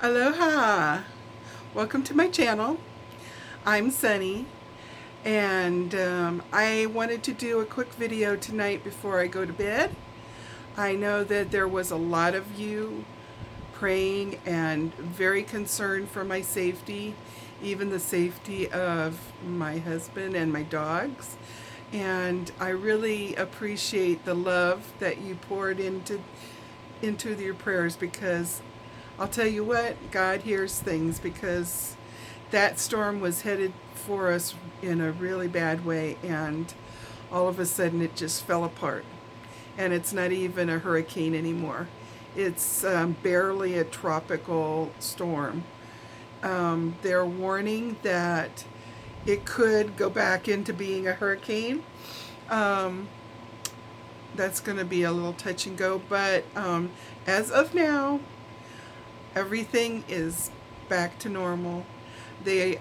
Aloha! Welcome to my channel. I'm Sunny, and I wanted to do a quick video tonight before I go to bed. I know that there was a lot of you praying and very concerned for my safety, even the safety of my husband and my dogs. And I really appreciate the love that you poured into your prayers, because I'll tell you what, God hears things, because that storm was headed for us in a really bad way, and all of a sudden it just fell apart. And it's not even a hurricane anymore. It's barely a tropical storm. They're warning that it could go back into being a hurricane. That's going to be a little touch and go, but as of now, everything is back to normal. They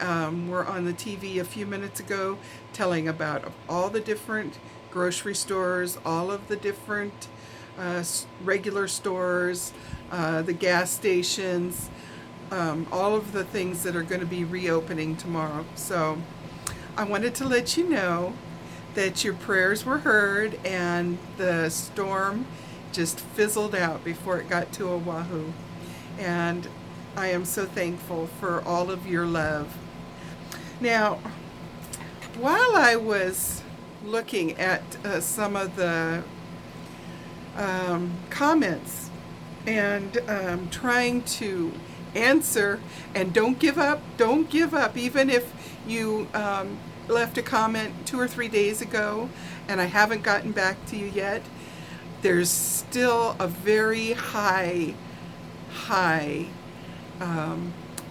were on the TV a few minutes ago telling about all the different grocery stores, all of the different regular stores, the gas stations, all of the things that are going to be reopening tomorrow. So I wanted to let you know that your prayers were heard and the storm just fizzled out before it got to Oahu. And I am so thankful for all of your love. Now, while I was looking at some of the comments and trying to answer, and don't give up, even if you left a comment 2 or 3 days ago and I haven't gotten back to you yet, there's still a very high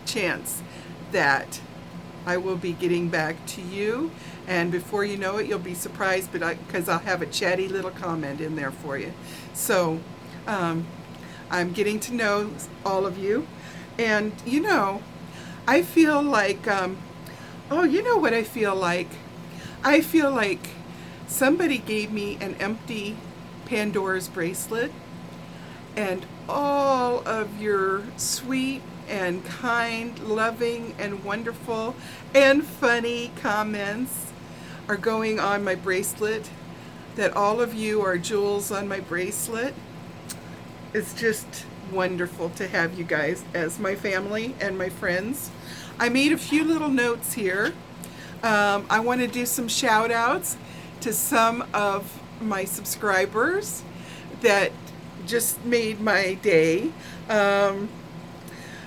chance that I will be getting back to you, and before you know it, you'll be surprised, because I'll have a chatty little comment in there for you. So I'm getting to know all of you, and I feel like oh, you know what I feel like? I feel like somebody gave me an empty Pandora's bracelet, and all of your sweet and kind, loving and wonderful and funny comments are going on my bracelet, that all of you are jewels on my bracelet. It's just wonderful to have you guys as my family and my friends. I made a few little notes here. I want to do some shout outs to some of my subscribers that just made my day.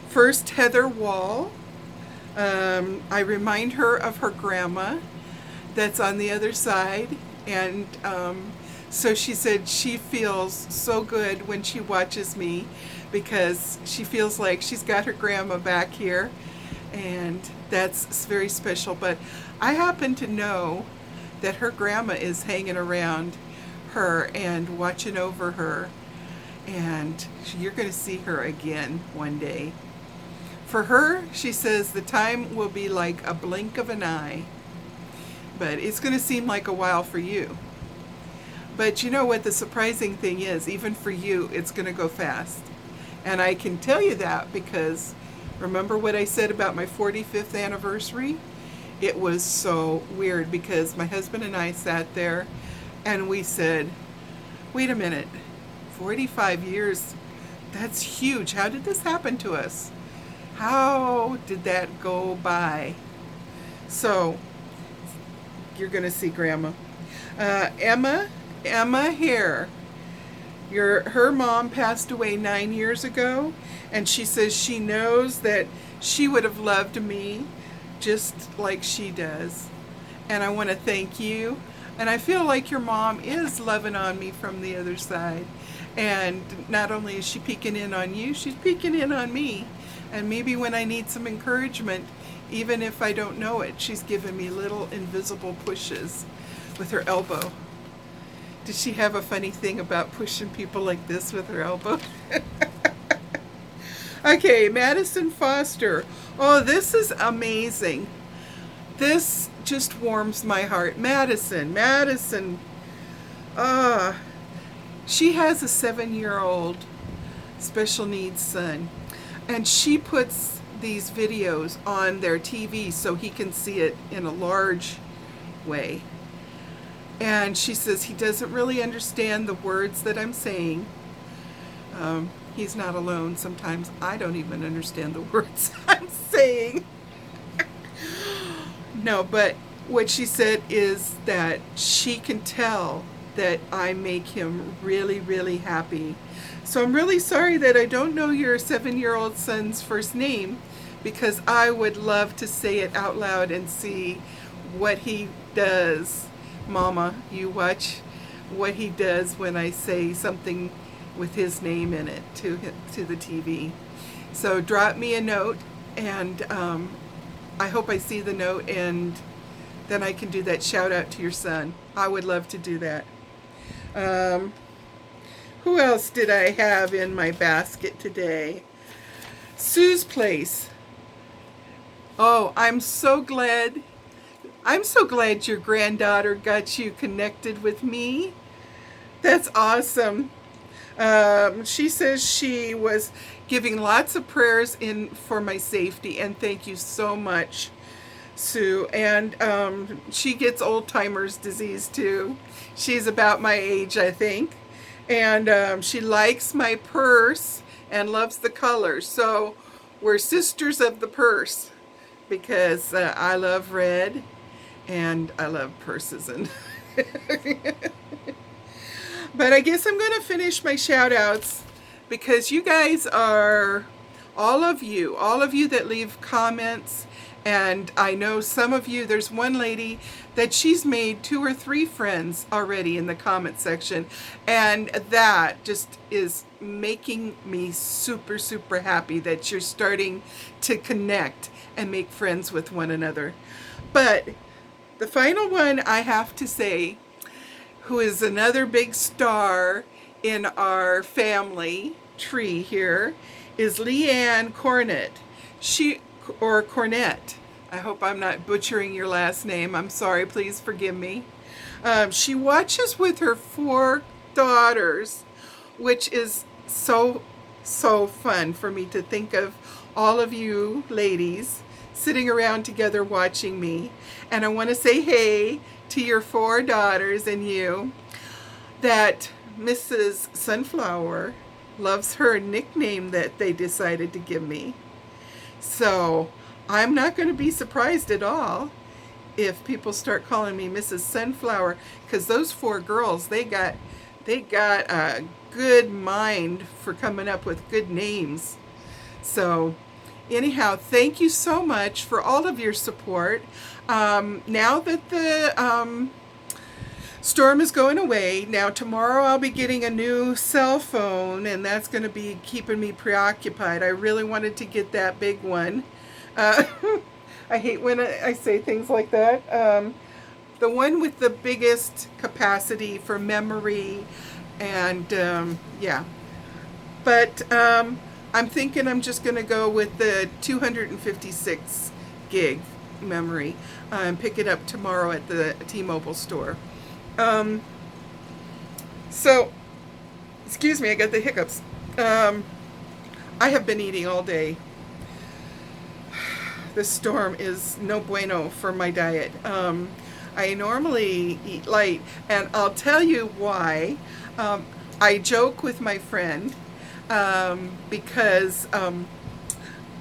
First, Heather Wall. I remind her of her grandma that's on the other side, and so she said she feels so good when she watches me, because she feels like she's got her grandma back here, and that's very special. But I happen to know that her grandma is hanging around her and watching over her, and you're going to see her again one day. For her, she says the time will be like a blink of an eye, but it's going to seem like a while for you. But you know what the surprising thing is? Even for you, it's going to go fast. And I can tell you that because remember what I said about my 45th anniversary? It was so weird, because my husband and I sat there and we said, wait a minute, 45 years, that's huge. How did this happen to us? How did that go by? So you're going to see Grandma. Emma Hare. Her mom passed away 9 years ago, and she says she knows that she would have loved me just like she does. And I want to thank you. And I feel like your mom is loving on me from the other side. And not only is she peeking in on you, she's peeking in on me. And maybe when I need some encouragement, even if I don't know it, she's giving me little invisible pushes with her elbow. Did she have a funny thing about pushing people like this with her elbow? Okay, Madison Foster. Oh, this is amazing. This just warms my heart. Madison. She has a 7-year-old special needs son. And she puts these videos on their TV so he can see it in a large way. And she says he doesn't really understand the words that I'm saying. He's not alone. Sometimes I don't even understand the words I'm saying. No, but what she said is that she can tell that I make him really, really happy. So I'm really sorry that I don't know your 7-year-old son's first name, because I would love to say it out loud and see what he does. Mama, you watch what he does when I say something with his name in it to the TV. So drop me a note, and I hope I see the note, and then I can do that shout out to your son. I would love to do that. Who else did I have in my basket today? Sue's Place. Oh, I'm so glad your granddaughter got you connected with me. That's awesome. She says she was giving lots of prayers in for my safety, and thank you so much, Sue. And she gets old-timers disease too. She's about my age, I think. And she likes my purse and loves the colors. So we're sisters of the purse, because I love red and I love purses. And but I guess I'm going to finish my shout outs, because you guys are, all of you that leave comments. And I know some of you, there's one lady that she's made 2 or 3 friends already in the comment section. And that just is making me super, super happy that you're starting to connect and make friends with one another. But the final one I have to say, who is another big star in our family tree here, is Leanne Cornett. Or Cornett. I hope I'm not butchering your last name. I'm sorry, please forgive me. She watches with her 4 daughters, which is so fun for me to think of all of you ladies sitting around together watching me. And I want to say hey to your 4 daughters and you, that Mrs. Sunflower loves her nickname that they decided to give me. So I'm not going to be surprised at all if people start calling me Mrs. Sunflower, because those 4 girls, they got a good mind for coming up with good names. So anyhow, thank you so much for all of your support. Now that the storm is going away, now tomorrow I'll be getting a new cell phone, and that's going to be keeping me preoccupied. I really wanted to get that big one. I hate when I say things like that. The one with the biggest capacity for memory, and yeah. But I'm thinking I'm just going to go with the 256 gig memory and pick it up tomorrow at the T-Mobile store. So, excuse me, I got the hiccups. I have been eating all day. This storm is no bueno for my diet. I normally eat light, and I'll tell you why. I joke with my friend because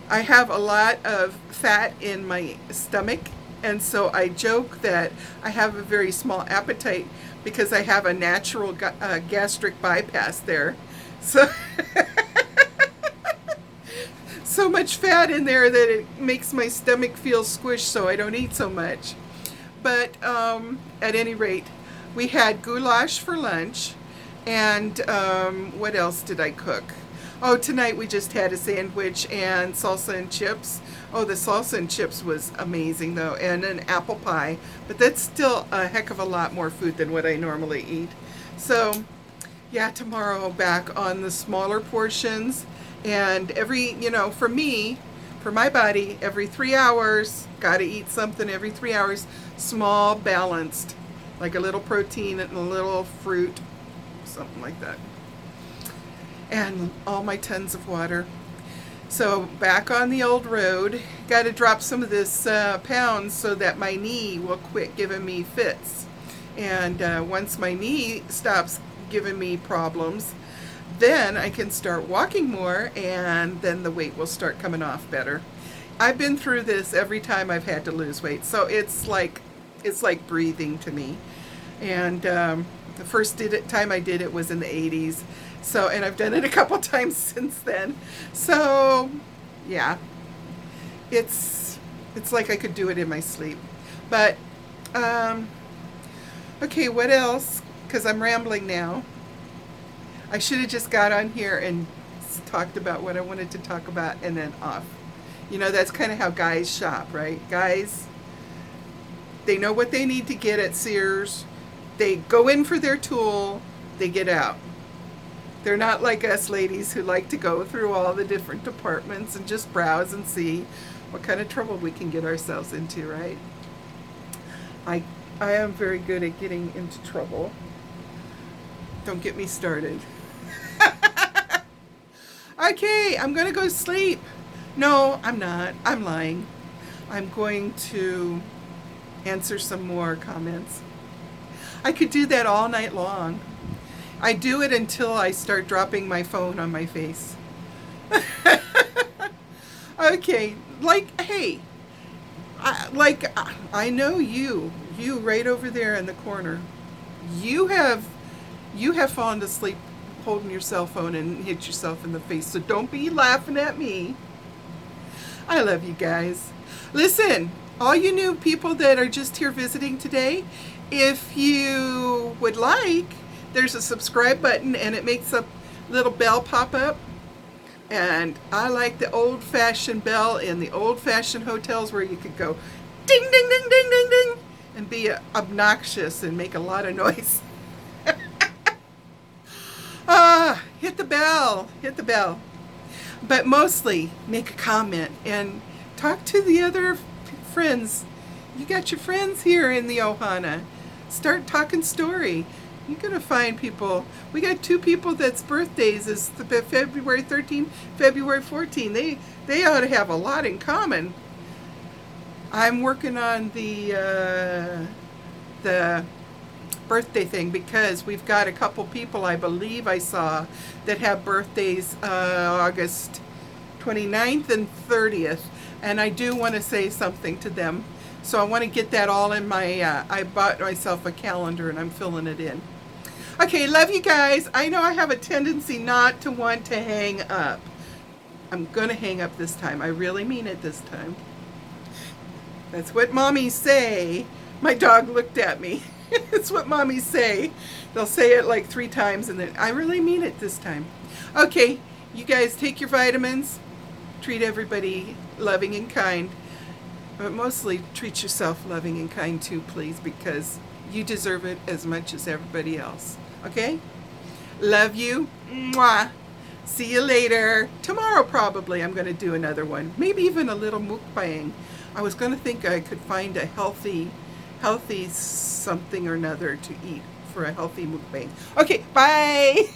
I have a lot of fat in my stomach, and so I joke that I have a very small appetite because I have a natural gastric bypass there. So so much fat in there that it makes my stomach feel squished, so I don't eat so much. But at any rate, we had goulash for lunch, and what else did I cook? Oh, tonight we just had a sandwich and salsa and chips. Oh, the salsa and chips was amazing though, and an apple pie. But that's still a heck of a lot more food than what I normally eat. So, yeah, tomorrow back on the smaller portions. And for me, for my body, every 3 hours, gotta eat something every 3 hours, small, balanced, like a little protein and a little fruit, something like that. And all my tons of water. So back on the old road, got to drop some of this pounds so that my knee will quit giving me fits. And once my knee stops giving me problems, then I can start walking more, and then the weight will start coming off better. I've been through this every time I've had to lose weight, so it's like breathing to me. And the first time I did it was in the 80s. So, and I've done it a couple times since then. So, yeah, it's like I could do it in my sleep. But, okay, what else? Because I'm rambling now. I should have just got on here and talked about what I wanted to talk about and then off. You know, that's kind of how guys shop, right? Guys, they know what they need to get at Sears. They go in for their tool, they get out. They're not like us ladies who like to go through all the different departments and just browse and see what kind of trouble we can get ourselves into, right? I am very good at getting into trouble. Don't get me started. Okay, I'm going to go to sleep. No, I'm not. I'm lying. I'm going to answer some more comments. I could do that all night long. I do it until I start dropping my phone on my face. Okay, like, hey, I know you right over there in the corner. You have fallen asleep holding your cell phone and hit yourself in the face. So don't be laughing at me. I love you guys. Listen, all you new people that are just here visiting today, if you would like, there's a subscribe button and it makes a little bell pop up. And I like the old-fashioned bell in the old-fashioned hotels where you could go ding, ding, ding, ding, ding, ding, and be obnoxious and make a lot of noise. Hit the bell, hit the bell. But mostly make a comment and talk to the other friends. You got your friends here in the Ohana. Start talking story. You're going to find people. We got 2 people that's birthdays is February 13, February 14. They ought to have a lot in common. I'm working on the birthday thing because we've got a couple people I believe I saw that have birthdays August 29th and 30th, and I do want to say something to them. So I want to get that all in my, I bought myself a calendar and I'm filling it in. Okay, love you guys. I know I have a tendency not to want to hang up. I'm going to hang up this time. I really mean it this time. That's what mommies say. My dog looked at me. It's what mommies say. They'll say it like 3 times and then I really mean it this time. Okay, you guys take your vitamins. Treat everybody loving and kind. But mostly treat yourself loving and kind too, please, because you deserve it as much as everybody else. Okay? Love you. Mwah. See you later. Tomorrow probably I'm going to do another one. Maybe even a little mukbang. I was going to think I could find a healthy something or another to eat for a healthy mukbang. Okay, bye.